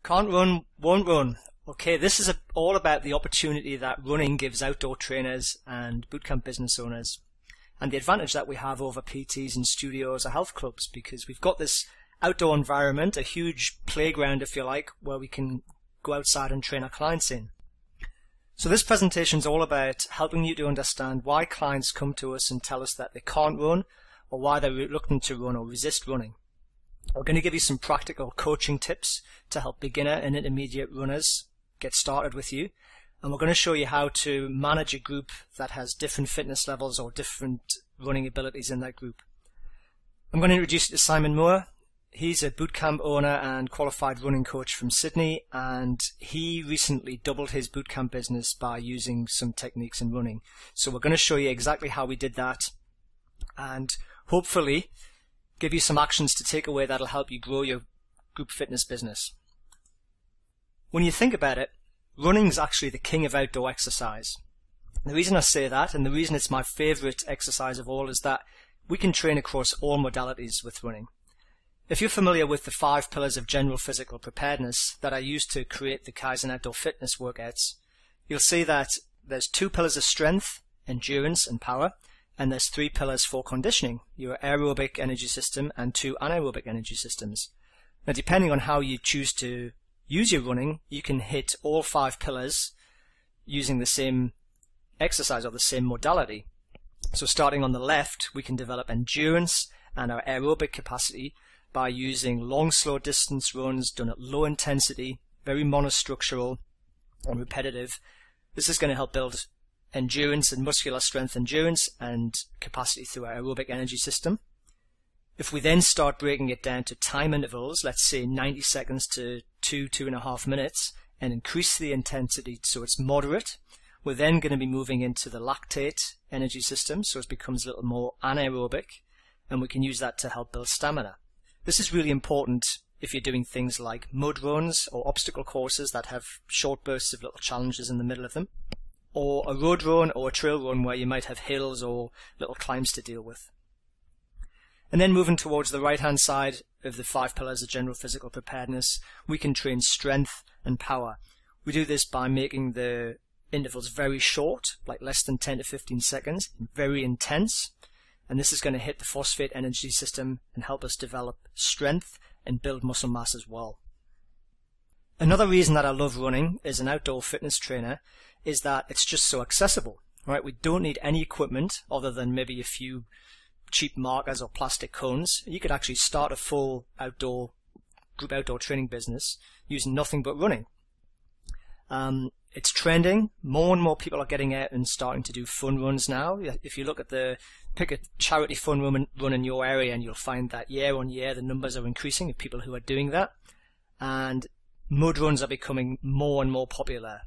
Can't run, won't run. Okay, this is all about the opportunity that running gives outdoor trainers and bootcamp business owners, and the advantage that we have over PTs and studios or health clubs, because we've got this outdoor environment, a huge playground if you like, where we can go outside and train our clients in. So this presentation is all about helping you to understand why clients come to us and tell us that they can't run, or why they're reluctant to run or resist running. We're going to give you some practical coaching tips to help beginner and intermediate runners get started with you. And we're going to show you how to manage a group that has different fitness levels or different running abilities in that group. I'm going to introduce you to Simon Moore. He's a bootcamp owner and qualified running coach from Sydney, and he recently doubled his bootcamp business by using some techniques in running. So we're going to show you exactly how we did that, and hopefully give you some actions to take away that'll help you grow your group fitness business. When you think about it, running's actually the king of outdoor exercise. The reason I say that, and the reason it's my favorite exercise of all, is that we can train across all modalities with running. If you're familiar with the 5 pillars of general physical preparedness that I used to create the Kaizen outdoor fitness workouts, you'll see that there's 2 pillars of strength, endurance and power, and there's 3 pillars for conditioning, your aerobic energy system and 2 anaerobic energy systems. Now, depending on how you choose to use your running, you can hit all 5 pillars using the same exercise or the same modality. So starting on the left, we can develop endurance and our aerobic capacity by using long, slow distance runs done at low intensity, very monostructural and repetitive. This is going to help build endurance and muscular strength endurance and capacity through our aerobic energy system. If we then start breaking it down to time intervals, let's say 90 seconds to 2.5 minutes, and increase the intensity so it's moderate, we're then going to be moving into the lactate energy system, so it becomes a little more anaerobic, and we can use that to help build stamina. This is really important if you're doing things like mud runs or obstacle courses that have short bursts of little challenges in the middle of them, or a road run or a trail run where you might have hills or little climbs to deal with. And then moving towards the right hand side of the 5 pillars of general physical preparedness, we can train strength and power. We do this by making the intervals very short, like less than 10 to 15 seconds, and very intense, and this is going to hit the phosphate energy system and help us develop strength and build muscle mass as well. Another reason that I love running as an outdoor fitness trainer is that it's just so accessible, right? We don't need any equipment other than maybe a few cheap markers or plastic cones. You could actually start a full group outdoor training business using nothing but running. It's trending. More and more people are getting out and starting to do fun runs now. If you look at pick a charity fun run in your area, and you'll find that year on year the numbers are increasing of people who are doing that. And mud runs are becoming more and more popular,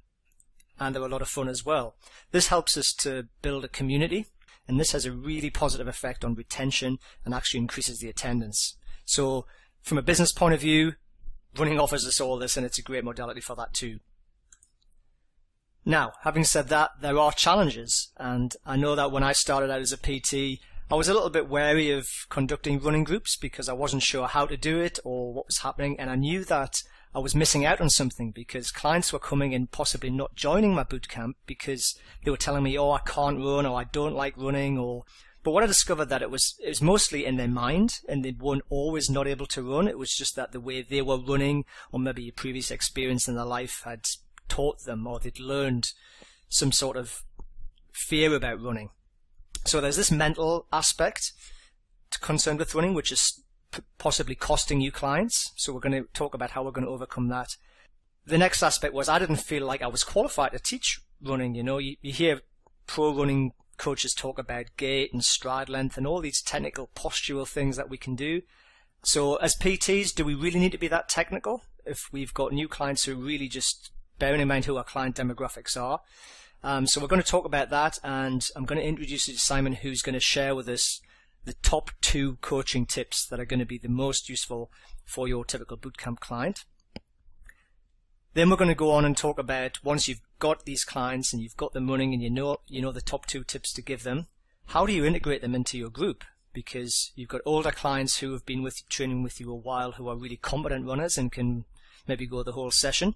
and they're a lot of fun as well. This helps us to build a community, and this has a really positive effect on retention and actually increases the attendance. So from a business point of view, running offers us all this, and it's a great modality for that too. Now, having said that, there are challenges, and I know that when I started out as a PT, I was a little bit wary of conducting running groups because I wasn't sure how to do it or what was happening, and I knew that I was missing out on something because clients were coming and possibly not joining my bootcamp because they were telling me, oh, I can't run, or I don't like running, but what I discovered that it was mostly in their mind, and they weren't always not able to run. It was just that the way they were running, or maybe a previous experience in their life had taught them, or they'd learned some sort of fear about running. So there's this mental aspect concerned with running, which is possibly costing you clients. So we're going to talk about how we're going to overcome that. The next aspect was I didn't feel like I was qualified to teach running. You know, you hear pro running coaches talk about gait and stride length and all these technical postural things that we can do. So as PTs, do we really need to be that technical if we've got new clients who really just bearing in mind who our client demographics are? So we're going to talk about that, and I'm going to introduce you to Simon, who's going to share with us the top 2 coaching tips that are going to be the most useful for your typical bootcamp client. Then we're going to go on and talk about, once you've got these clients and you've got them running and you know the top 2 tips to give them, how do you integrate them into your group? Because you've got older clients who have been training with you a while, who are really competent runners and can maybe go the whole session.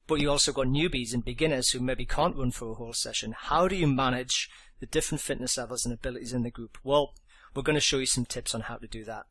But you also got newbies and beginners who maybe can't run for a whole session. How do you manage the different fitness levels and abilities in the group? Well, we're going to show you some tips on how to do that.